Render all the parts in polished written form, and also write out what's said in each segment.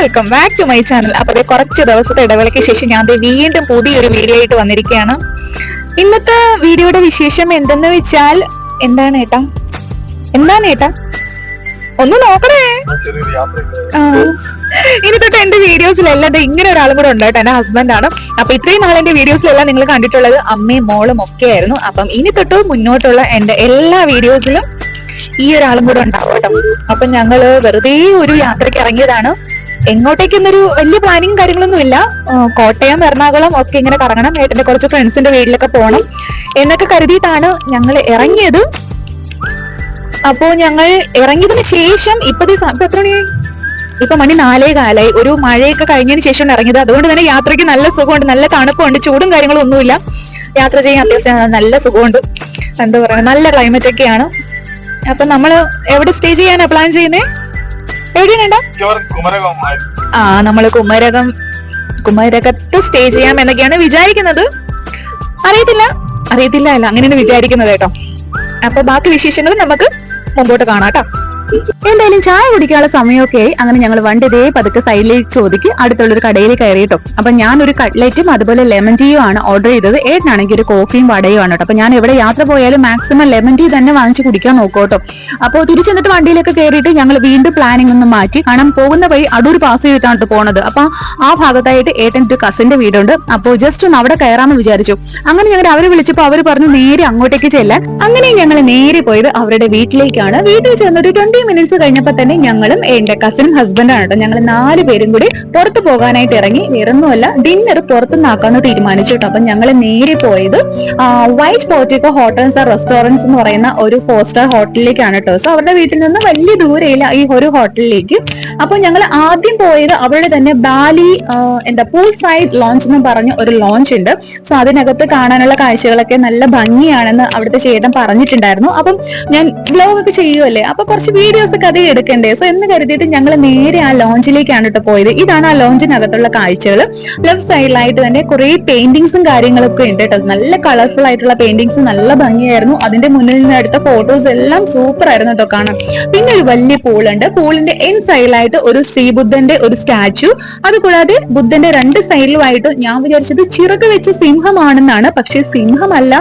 Welcome back to my channel. അപ്പൊ കുറച്ച് ദിവസത്തെ ഇടവേളയ്ക്ക് ശേഷം ഞാൻ വീണ്ടും പുതിയൊരു വീഡിയോ ആയിട്ട് വന്നിരിക്കുകയാണ്. ഇന്നത്തെ വീഡിയോയുടെ വിശേഷം എന്തെന്ന് വെച്ചാൽ എന്താണ് ഏട്ടാ ഒന്ന് നോക്കണേ. ഇനി തൊട്ട് എന്റെ വീഡിയോസിലെല്ലാം ഇങ്ങനെ ഒരാളും കൂടെ ഉണ്ട് കേട്ടോ, എന്റെ ഹസ്ബൻഡാണ്. അപ്പൊ ഇത്രയും നാളെ എന്റെ വീഡിയോസിലെല്ലാം നിങ്ങൾ കണ്ടിട്ടുള്ളത് അമ്മയും മോളും ഒക്കെ ആയിരുന്നു. അപ്പം ഇനി തൊട്ട് മുന്നോട്ടുള്ള എന്റെ എല്ലാ വീഡിയോസിലും ഈ ഒരാളും കൂടെ ഉണ്ടാവും കേട്ടോ. അപ്പൊ ഞങ്ങള് വെറുതെ ഒരു യാത്രയ്ക്ക് ഇറങ്ങിയതാണ്. എങ്ങോട്ടേക്കൊന്നൊരു വലിയ പ്ലാനിങ് കാര്യങ്ങളൊന്നും ഇല്ല. കോട്ടയം, എറണാകുളം ഒക്കെ ഇങ്ങനെ കറങ്ങണം, ഏട്ടന്റെ കുറച്ച് ഫ്രണ്ട്സിന്റെ വീട്ടിലൊക്കെ പോകണം എന്നൊക്കെ കരുതിയിട്ടാണ് ഞങ്ങൾ ഇറങ്ങിയത്. അപ്പോ ഞങ്ങൾ ഇറങ്ങിയതിന് ശേഷം ഇപ്പൊ എത്ര മണിയായി? ഇപ്പൊ മണി 4:15. ഒരു മഴയൊക്കെ കഴിഞ്ഞതിന് ശേഷം ഇറങ്ങിയത്. അതുകൊണ്ട് തന്നെ യാത്രയ്ക്ക് നല്ല സുഖമുണ്ട്, നല്ല തണുപ്പുണ്ട്, ചൂടും കാര്യങ്ങളും ഒന്നുമില്ല. യാത്ര ചെയ്യാൻ അത്യാവശ്യം നല്ല സുഖമുണ്ട്. എന്താ പറയുക, നല്ല ക്ലൈമറ്റ് ഒക്കെയാണ്. അപ്പൊ നമ്മള് എവിടെ സ്റ്റേ ചെയ്യാനാ പ്ലാൻ ചെയ്യുന്നേ? എവിടെയാണ്? നമ്മള് കുമരകത്ത് സ്റ്റേ ചെയ്യാം എന്നൊക്കെയാണ് വിചാരിക്കുന്നത്. അറിയത്തില്ല അല്ല, അങ്ങനെയാണ് വിചാരിക്കുന്നത് കേട്ടോ. അപ്പൊ ബാക്കി വിശേഷങ്ങൾ നമുക്ക് മുമ്പോട്ട് കാണാം കേട്ടോ. എന്തായാലും ചായ കുടിക്കാനുള്ള സമയമൊക്കെ ആയി. അങ്ങനെ ഞങ്ങൾ വണ്ടി ഇതേ പതുക്കെ സൈഡിലേക്ക് ഒതുക്കി അടുത്തുള്ളൊരു കടയിൽ കയറി കേട്ടോ. അപ്പൊ ഞാൻ ഒരു കട്ട്ലറ്റും അതുപോലെ ലെമൺ ടീയും ആണ് ഓർഡർ ചെയ്തത്. ഏട്ടനാണെങ്കിൽ ഒരു കോഫിയും വടയും ആണ് കേട്ടോ. അപ്പൊ ഞാൻ എവിടെ യാത്ര പോയാലും മാക്സിമം ലെമൺ ടീ തന്നെ വാങ്ങിച്ച് കുടിക്കാൻ നോക്കും കേട്ടോ. അപ്പോൾ തിരിച്ചെന്നിട്ട് വണ്ടിയിലൊക്കെ കയറിയിട്ട് ഞങ്ങൾ വീണ്ടും പ്ലാനിങ് ഒന്ന് മാറ്റി. കാരണം പോകുന്ന വഴി അടൂർ പാസ് ചെയ്തിട്ടാണ് പോണത്. അപ്പൊ ആ ഭാഗത്തായിട്ട് ഏട്ടൻ്റെ ഒരു കസിന്റെ വീടുണ്ട്. അപ്പോൾ ജസ്റ്റ് ഒന്ന് അവിടെ കയറാമെന്ന് വിചാരിച്ചു. അങ്ങനെ ഞങ്ങൾ അവരെ വിളിച്ചപ്പോൾ അവർ പറഞ്ഞു നേരെ അങ്ങോട്ടേക്ക് ചെല്ലാൻ. അങ്ങനെ ഞങ്ങൾ നേരെ പോയത് അവരുടെ വീട്ടിലേക്കാണ്. വീട്ടിൽ ചെന്നൊരു 20 മിനിറ്റ്സ് കഴിഞ്ഞപ്പോ തന്നെ ഞങ്ങളും എന്റെ കസിനും ഹസ്ബൻഡാണ് കേട്ടോ. ഞങ്ങൾ 4 പേരും കൂടി പുറത്ത് പോകാനായിട്ട് ഇറങ്ങി. വേറൊന്നുമല്ല, ഡിന്നർ പുറത്തുനിന്നാക്കാന്ന് തീരുമാനിച്ചു കേട്ടോ. അപ്പൊ ഞങ്ങൾ നേരെ പോയത് white portico hotels and restaurants എന്ന് പറയുന്ന ഒരു 4 സ്റ്റാർ ഹോട്ടലിലേക്കാണ് കേട്ടോ. സോ അവരുടെ വീട്ടിൽ നിന്ന് വലിയ ദൂരെയില്ല ഈ ഒരു ഹോട്ടലിലേക്ക്. അപ്പൊ ഞങ്ങൾ ആദ്യം പോയത് അവരുടെ തന്നെ ബാലി പൂൾ സൈഡ് ലോഞ്ച് എന്ന് പറഞ്ഞ ഒരു ലോഞ്ച് ഉണ്ട്. സോ അതിനകത്ത് കാണാനുള്ള കാഴ്ചകളൊക്കെ നല്ല ഭംഗിയാണെന്ന് അവിടുത്തെ ചേട്ടൻ പറഞ്ഞിട്ടുണ്ടായിരുന്നു. അപ്പം ഞാൻ വ്ലോഗ് ഒക്കെ ചെയ്യുമല്ലേ, അപ്പൊ കുറച്ച് വീഡിയോസ് ഒക്കെ അധികം എടുക്കണ്ടേ. സോ എന്ന് കരുതിയിട്ട് ഞങ്ങൾ നേരെ ആ ലോഞ്ചിലേക്കാണ് കേട്ടോ പോയത്. ഇതാണ് ആ ലോഞ്ചിനകത്തുള്ള കാഴ്ചകൾ. ലെഫ്റ്റ് സൈഡിലായിട്ട് തന്നെ കുറെ പെയിന്റിങ്സും കാര്യങ്ങളൊക്കെ ഉണ്ട് കേട്ടോ. നല്ല കളർഫുൾ ആയിട്ടുള്ള പെയിന്റിങ്സ്, നല്ല ഭംഗിയായിരുന്നു. അതിന്റെ മുന്നിൽ നിന്ന് എടുത്ത ഫോട്ടോസ് എല്ലാം സൂപ്പർ ആയിരുന്നു കേട്ടോ കാണാൻ. പിന്നെ ഒരു വലിയ പൂളുണ്ട്. പൂളിന്റെ എൻ സൈഡിലായിട്ട് ഒരു ശ്രീബുദ്ധന്റെ ഒരു സ്റ്റാച്ചു. അതുകൂടാതെ ബുദ്ധന്റെ 2 സൈഡിലുമായിട്ട് ഞാൻ വിചാരിച്ചത് ചിറക് വെച്ച സിംഹമാണെന്നാണ്. പക്ഷെ സിംഹമല്ല,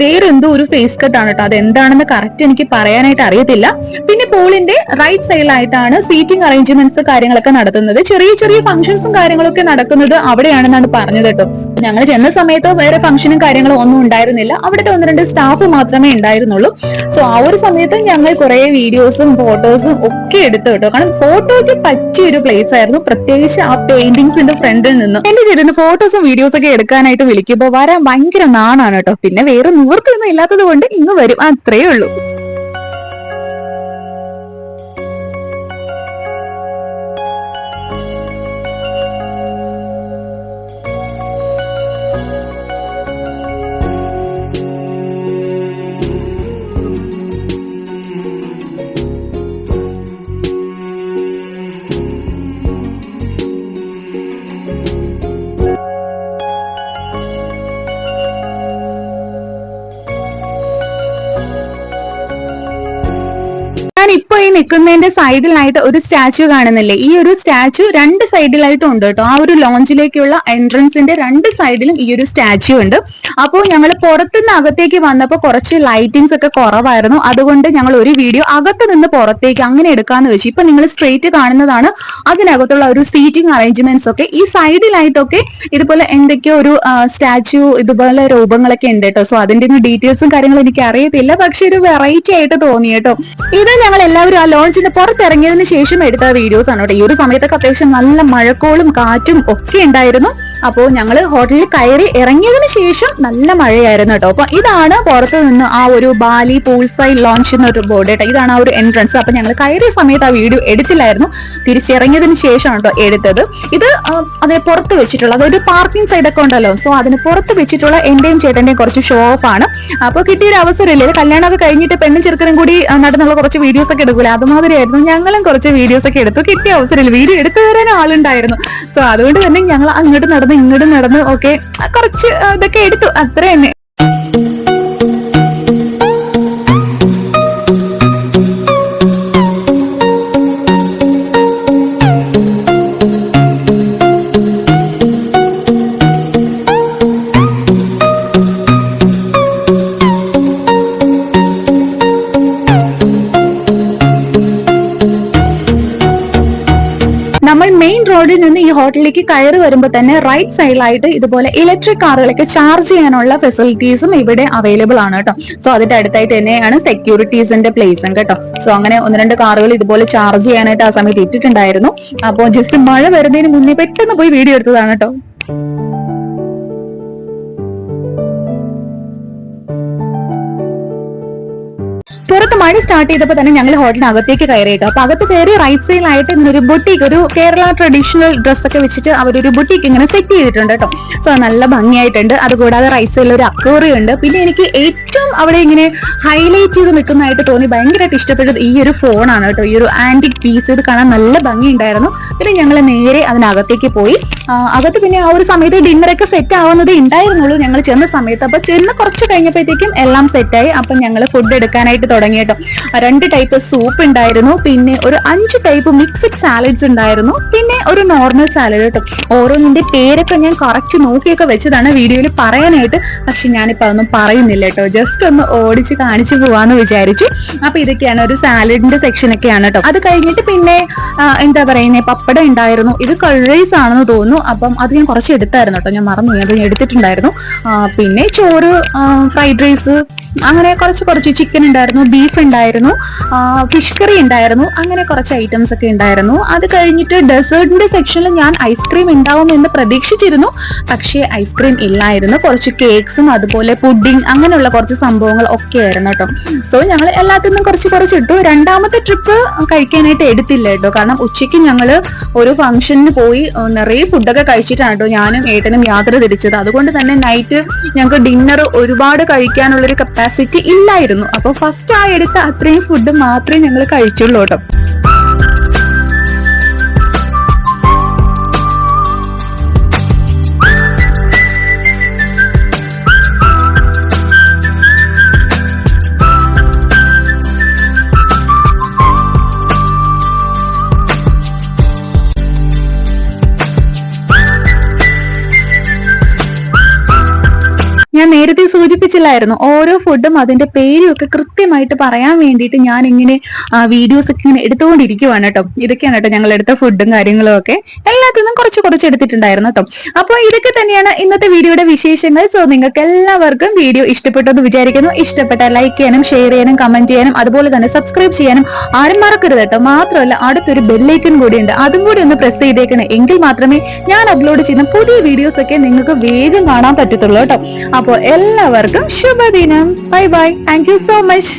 വേറെന്തോ ഒരു ഫേസ് കട്ടാണ് കേട്ടോ. അത് എന്താണെന്ന് കറക്റ്റ് എനിക്ക് പറയാനായിട്ട് അറിയത്തില്ല. പിന്നെ പൂളിന്റെ റൈറ്റ് സൈഡിലായിട്ടാണ് സീറ്റിംഗ് അറേഞ്ച്മെന്റ്സ് കാര്യങ്ങളൊക്കെ നടത്തുന്നത്. ചെറിയ ചെറിയ ഫംഗ്ഷൻസും കാര്യങ്ങളൊക്കെ നടക്കുന്നത് അവിടെയാണെന്നാണ് പറഞ്ഞത് കേട്ടോ. ഞങ്ങൾ ചെന്ന സമയത്ത് വേറെ ഫംഗ്ഷനും കാര്യങ്ങളും ഒന്നും ഉണ്ടായിരുന്നില്ല. അവിടുത്തെ 1-2 സ്റ്റാഫ് മാത്രമേ ഉണ്ടായിരുന്നുള്ളൂ. സോ ആ ഒരു സമയത്ത് ഞങ്ങൾ കുറെ വീഡിയോസും ഫോട്ടോസും ഒക്കെ എടുത്തു കേട്ടോ. കാരണം ഫോട്ടോയ്ക്ക് പറ്റിയ ഒരു പ്ലേസ് ആയിരുന്നു, പ്രത്യേകിച്ച് ആ പെയിന്റിങ്സിന്റെ ഫ്രണ്ടിൽ നിന്ന്. എന്റെ ചേട്ടന് ഫോട്ടോസും വീഡിയോസും ഒക്കെ എടുക്കാനായിട്ട് വിളിക്കുമ്പോൾ വരാൻ ഭയങ്കര നാണാണ് കേട്ടോ. പിന്നെ വേറെ നിവൃത്തിയൊന്നും ഇല്ലാത്തത് കൊണ്ട് ഇങ്ങ് വരും, അത്രേ ഉള്ളൂ. ഇപ്പൊ ഈ നിൽക്കുന്നതിന്റെ സൈഡിലായിട്ട് ഒരു സ്റ്റാച്ചു കാണുന്നില്ലേ? ഈ ഒരു സ്റ്റാച്ചു 2 സൈഡിലായിട്ടും ഉണ്ട് കേട്ടോ. ആ ഒരു ലോഞ്ചിലേക്കുള്ള എൻട്രൻസിന്റെ 2 സൈഡിലും ഈ ഒരു സ്റ്റാച്ചു ഉണ്ട്. അപ്പോൾ ഞങ്ങൾ പുറത്തുനിന്ന് അകത്തേക്ക് വന്നപ്പോൾ കുറച്ച് ലൈറ്റിങ്സ് ഒക്കെ കുറവായിരുന്നു. അതുകൊണ്ട് ഞങ്ങൾ ഒരു വീഡിയോ അകത്ത് നിന്ന് പുറത്തേക്ക് അങ്ങനെ എടുക്കാന്ന് വെച്ചു. ഇപ്പൊ നിങ്ങൾ സ്ട്രേറ്റ് കാണുന്നതാണ് അതിനകത്തുള്ള ഒരു സീറ്റിംഗ് അറേഞ്ച്മെന്റ്സ് ഒക്കെ. ഈ സൈഡിലായിട്ടൊക്കെ ഇതുപോലെ എന്തൊക്കെയോ ഒരു സ്റ്റാച്ചു ഇതുപോലെ രൂപങ്ങളൊക്കെ ഉണ്ട് കേട്ടോ. സോ അതിന്റെ ഡീറ്റെയിൽസും കാര്യങ്ങളും എനിക്ക് അറിയത്തില്ല, പക്ഷെ ഒരു വെറൈറ്റി ആയിട്ട് തോന്നി കേട്ടോ. ഇത് ഞങ്ങൾ എല്ലാവരും ആ ലോഞ്ചിന് പുറത്തിറങ്ങിയതിന് ശേഷം എടുത്ത വീഡിയോസ് ആണ് കേട്ടോ. ഈ ഒരു സമയത്തൊക്കെ അത്യാവശ്യം നല്ല മഴക്കോളും കാറ്റും ഒക്കെ ഉണ്ടായിരുന്നു. അപ്പോൾ ഞങ്ങൾ ഹോട്ടലിൽ കയറി ഇറങ്ങിയതിന് ശേഷം നല്ല മഴയായിരുന്നു കേട്ടോ. അപ്പൊ ഇതാണ് പുറത്ത് നിന്ന് ആ ഒരു ബാലി പൂൾ സൈഡ് ലോഞ്ച് എന്നൊരു ബോർഡ് കേട്ടോ. ഇതാണ് ആ ഒരു എൻട്രൻസ്. അപ്പൊ ഞങ്ങൾ കയറിയ സമയത്ത് ആ വീഡിയോ എടുത്തില്ലായിരുന്നു, തിരിച്ചിറങ്ങിയതിന് ശേഷമാണ് കേട്ടോ എടുത്തത്. ഇത് അതിന് പുറത്ത് വെച്ചിട്ടുള്ള അതൊരു പാർക്കിംഗ് സൈഡൊക്കെ ഉണ്ടല്ലോ. സോ അതിന് പുറത്ത് വെച്ചിട്ടുള്ള എന്റെയും ചേട്ടന്റെയും കുറച്ച് ഷോ ഓഫ് ആണ്. അപ്പോൾ കിട്ടിയൊരു അവസരമില്ലേ, കല്യാണമൊക്കെ കഴിഞ്ഞിട്ട് പെണ്ണും ചെറുക്കനും കൂടി നടന്നുള്ള കുറച്ച് വീഡിയോസ് ഒക്കെ എടുക്കൂല, അതുമാതിരിയായിരുന്നു. ഞങ്ങളും കുറച്ച് വീഡിയോസ് ഒക്കെ എടുത്തു. കിട്ടിയ അവസരമില്ല, വീഡിയോ എടുത്തു തരാൻ ആളുണ്ടായിരുന്നു. സോ അതുകൊണ്ട് തന്നെ ഞങ്ങൾ അങ്ങോട്ട് നടന്ന് ഇങ്ങോട്ട് നടന്ന് ഒക്കെ കുറച്ച് ഇതൊക്കെ എടുത്തു, അത്ര തന്നെ. ഹോട്ടലിലേക്ക് കയറി വരുമ്പോൾ തന്നെ റൈറ്റ് സൈഡിലായിട്ട് ഇതുപോലെ ഇലക്ട്രിക് കാറുകളൊക്കെ ചാർജ് ചെയ്യാനുള്ള ഫെസിലിറ്റീസും ഇവിടെ അവൈലബിൾ ആണ് കേട്ടോ. സോ അതിന്റെ അടുത്തായിട്ട് തന്നെയാണ് സെക്യൂരിറ്റീസിന്റെ പ്ലേസും കേട്ടോ. സോ അങ്ങനെ 1-2 കാറുകൾ ഇതുപോലെ ചാർജ് ചെയ്യാനായിട്ട് ആ സമയത്ത് ഇട്ടിട്ടുണ്ടായിരുന്നു. അപ്പോൾ ജസ്റ്റ് മഴ വരുന്നതിന് മുന്നേ പെട്ടെന്ന് പോയി വീഡിയോ എടുത്തതാണ് കേട്ടോ. പുറത്ത് മഴ സ്റ്റാർട്ട് ചെയ്തപ്പോൾ തന്നെ ഞങ്ങൾ ഹോട്ടലിനകത്തേക്ക് കയറിയിട്ട്, അപ്പൊ അകത്ത് കയറി റൈറ്റ് സൈഡിലായിട്ട് ഇങ്ങനെ ഒരു ബൊട്ടീക്ക്, ഒരു കേരള ട്രഡീഷണൽ ഡ്രസ്സൊക്കെ വെച്ചിട്ട് അവരൊരു ബൊട്ടീക്ക് ഇങ്ങനെ സെറ്റ് ചെയ്തിട്ടുണ്ട് കേട്ടോ. സോ നല്ല ഭംഗിയായിട്ടുണ്ട്. അതുകൂടാതെ റൈറ്റ് സൈഡിൽ ഒരു അക്വേറിയം ഉണ്ട്. പിന്നെ എനിക്ക് ഏറ്റവും അവിടെ ഇങ്ങനെ ഹൈലൈറ്റ് ചെയ്ത് നിൽക്കുന്നതായിട്ട് തോന്നി, ഭയങ്കരമായിട്ട് ഇഷ്ടപ്പെട്ടത് ഈ ഒരു ഫോണാണ് കേട്ടോ. ഈ ഒരു ആന്റിക് പീസ്, ഇത് കാണാൻ നല്ല ഭംഗിയുണ്ടായിരുന്നു. പിന്നെ ഞങ്ങൾ നേരെ അതിനകത്തേക്ക് പോയി. അകത്ത് പിന്നെ ആ ഒരു സമയത്ത് ഡിന്നറൊക്കെ സെറ്റ് ആവുന്നതേ ഉണ്ടായിരുന്നുള്ളൂ ഞങ്ങൾ ചെന്ന സമയത്ത്. അപ്പൊ ചെന്ന് കുറച്ച് കഴിഞ്ഞപ്പോഴത്തേക്കും എല്ലാം സെറ്റായി. അപ്പൊ ഞങ്ങൾ ഫുഡ് എടുക്കാനായിട്ട് തുടങ്ങി കേട്ടോ. 2 ടൈപ്പ് സൂപ്പ് ഉണ്ടായിരുന്നു, പിന്നെ ഒരു 5 ടൈപ്പ് മിക്സഡ് സാലഡ്സ് ഉണ്ടായിരുന്നു, പിന്നെ ഒരു നോർമൽ സാലഡ് കേട്ടോ. ഓരോന്നിന്റെ പേരൊക്കെ ഞാൻ കറക്റ്റ് നോക്കിയൊക്കെ വെച്ചതാണ് വീഡിയോയിൽ പറയാനായിട്ട്. പക്ഷെ ഞാനിപ്പോ അതൊന്നും പറയുന്നില്ല കേട്ടോ, ജസ്റ്റ് ഒന്ന് ഓടിച്ച് കാണിച്ചു പോവാന്ന് വിചാരിച്ചു. അപ്പൊ ഇതൊക്കെയാണ് ഒരു സാലഡിന്റെ സെക്ഷൻ ഒക്കെയാണ് കേട്ടോ. അത് കഴിഞ്ഞിട്ട് പിന്നെ എന്താ പറയുന്നത്, പപ്പടം ഉണ്ടായിരുന്നു. ഇത് കർഡ് റൈസ് ആണെന്ന് തോന്നുന്നു. അപ്പം അത് ഞാൻ കുറച്ച് എടുത്തായിരുന്നു കേട്ടോ, ഞാൻ മറന്നു, അത് ഞാൻ എടുത്തിട്ടുണ്ടായിരുന്നു. പിന്നെ ചോറ്, ഫ്രൈഡ് റൈസ്, അങ്ങനെ കുറച്ച് ചിക്കൻ ഉണ്ടായിരുന്നു, ബീഫ് ഉണ്ടായിരുന്നു, ഫിഷ് കറി ഉണ്ടായിരുന്നു, അങ്ങനെ കുറച്ച് ഐറ്റംസ് ഒക്കെ ഉണ്ടായിരുന്നു. അത് കഴിഞ്ഞിട്ട് ഡെസേർട്ടിന്റെ സെക്ഷനിൽ ഞാൻ ഐസ്ക്രീം ഉണ്ടാവും എന്ന് പ്രതീക്ഷിച്ചിരുന്നു, പക്ഷേ ഐസ്ക്രീം ഇല്ലായിരുന്നു. കുറച്ച് കേക്ക്സും അതുപോലെ പുഡിംഗ്, അങ്ങനെയുള്ള കുറച്ച് സംഭവങ്ങൾ ഒക്കെ ആയിരുന്നു കേട്ടോ. സോ ഞങ്ങൾ എല്ലാത്തിനും കുറച്ച് ഇട്ടു. രണ്ടാമത്തെ ട്രിപ്പ് കഴിക്കാനായിട്ട് എടുത്തില്ല കേട്ടോ, കാരണം ഉച്ചയ്ക്ക് ഞങ്ങൾ ഒരു ഫംഗ്ഷന് പോയി നിറയെ ഫുഡൊക്കെ കഴിച്ചിട്ടാണ് കേട്ടോ ഞാനും ഏട്ടനും യാത്ര തിരിച്ചത്. അതുകൊണ്ട് തന്നെ നൈറ്റ് ഞങ്ങൾക്ക് ഡിന്നർ ഒരുപാട് കഴിക്കാനുള്ളൊരു കപ്പാസിറ്റി ഇല്ലായിരുന്നു. അപ്പൊ ഫസ്റ്റ് ആ എടുത്ത അത്രയും ഫുഡ് മാത്രമേ ഞങ്ങൾ കഴിച്ചുള്ളൂ കേട്ടോ. ഞാൻ നേരത്തെ സൂചിപ്പിച്ചില്ലായിരുന്നു, ഓരോ ഫുഡും അതിന്റെ പേരും ഒക്കെ കൃത്യമായിട്ട് പറയാൻ വേണ്ടിയിട്ട് ഞാൻ ഇങ്ങനെ വീഡിയോസ് ഒക്കെ ഇങ്ങനെ എടുത്തുകൊണ്ടിരിക്കുവാണ് കേട്ടോ. ഇതൊക്കെയാണ് കേട്ടോ ഞങ്ങൾ എടുത്ത ഫുഡും കാര്യങ്ങളും ഒക്കെ. എല്ലാത്തിനും കുറച്ച് എടുത്തിട്ടുണ്ടായിരുന്നു കേട്ടോ. അപ്പോൾ ഇതൊക്കെ തന്നെയാണ് ഇന്നത്തെ വീഡിയോയുടെ വിശേഷങ്ങൾ. സോ നിങ്ങൾക്ക് എല്ലാവർക്കും വീഡിയോ ഇഷ്ടപ്പെട്ടെന്ന് വിചാരിക്കുന്നു. ഇഷ്ടപ്പെട്ടാൽ ലൈക്ക് ചെയ്യാനും ഷെയർ ചെയ്യാനും കമന്റ് ചെയ്യാനും അതുപോലെ തന്നെ സബ്സ്ക്രൈബ് ചെയ്യാനും ആരും മറക്കരുത് കേട്ടോ. മാത്രമല്ല അടുത്തൊരു ബെല്ലൈക്കൺ കൂടി ഉണ്ട്, അതും കൂടി ഒന്ന് പ്രസ് ചെയ്തേക്കണേ. എങ്കിൽ മാത്രമേ ഞാൻ അപ്ലോഡ് ചെയ്യുന്ന പുതിയ വീഡിയോസ് ഒക്കെ നിങ്ങൾക്ക് വേഗം കാണാൻ പറ്റത്തുള്ളൂ കേട്ടോ. അപ്പോൾ എല്ലാവർക്കും ശുഭദിനം. Bye bye. Thank you so much.